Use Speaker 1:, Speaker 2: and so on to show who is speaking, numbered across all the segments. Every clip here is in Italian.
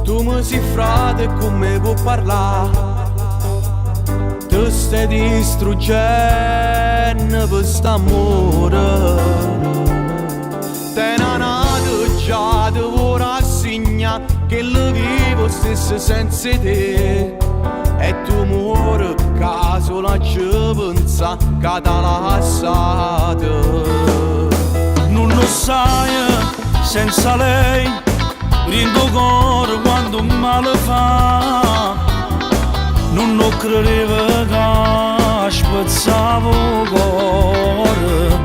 Speaker 1: Tu mi sei frate e come puoi parlare? Tu stai distruggendo quest'amore. Te nato già ti vuoi rassegnare che lo vivo stesso senza te. E tu muori caso la ci pensa che t'ha lasciato.
Speaker 2: Non lo sai, senza lei rindo cuore quando male fa. Non lo credevo che spezzavo cuore.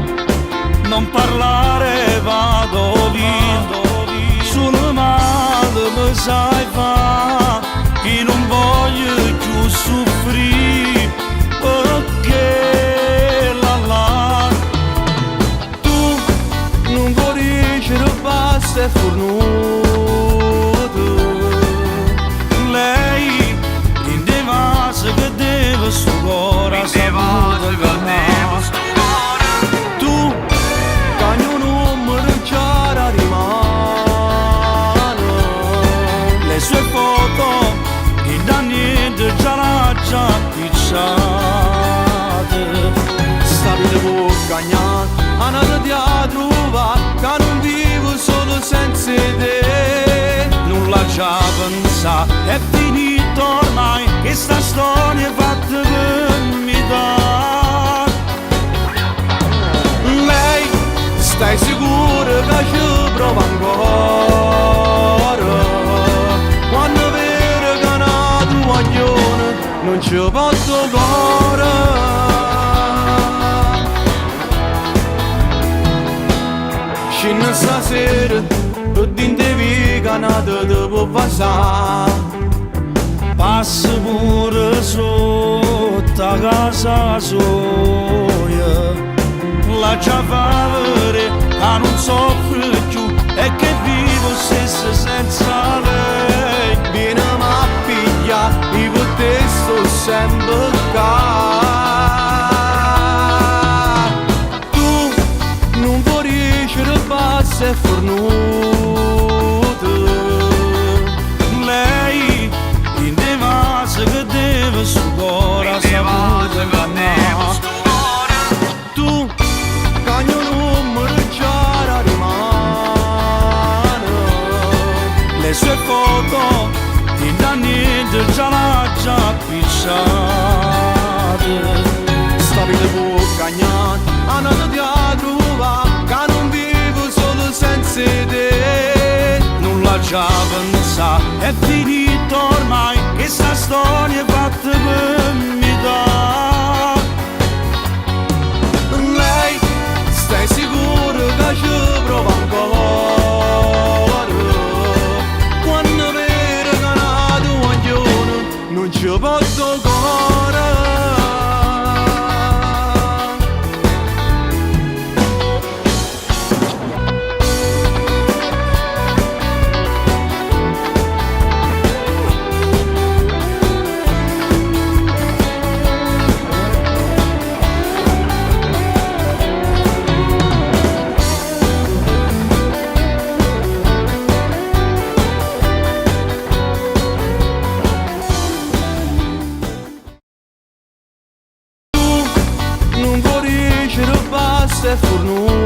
Speaker 2: Non parlare vado via, solo male mi sai fa. Che non voglio più soffrire perché la
Speaker 1: tu non vuoi dicere basta e fornuto.
Speaker 2: lei rindeva se che deve sto cuore saputo
Speaker 1: Tu cagno non mi rinciara rimane.
Speaker 2: le sue foto di da niente già l'ha già picciate.
Speaker 1: Sta vita può cagnare, andate di a trovare, che non vivo solo senza te.
Speaker 2: Non la già pensa, è finito ormai, che sta storia è fatta per mi dà.
Speaker 1: Lei, stai sicuro che ci prova ancora? Quando vede che è nato un guaglione, non ci posso cuore. Scendo stasera, e dintevi che è nato ti può passare.
Speaker 2: Passa pure sotto a casa sua, la già fa vedere che non soffre più e che vivo stesso senza lei.
Speaker 1: Vieni a pigliare, io per te sto sempre qua. Tu non vuoi dicere basta e fornuto.
Speaker 2: Lei rindeva se che deve su cuore saputo
Speaker 1: Tu cagno non mi rinciara rimane.
Speaker 2: le sue foto di da niente già l'ha già picciate.
Speaker 1: Sta vita può cagnare, andate di a trovare, che non vivo solo senza te.
Speaker 2: Non la già pensa, è finito ormai, che sta storia è fatta per mi dà.
Speaker 1: Lei, stai sicuro che ci prova ancora? Quando vede che è nato un guaglione, non ci posso cuore. Non vuoi dicere basta e fornuto.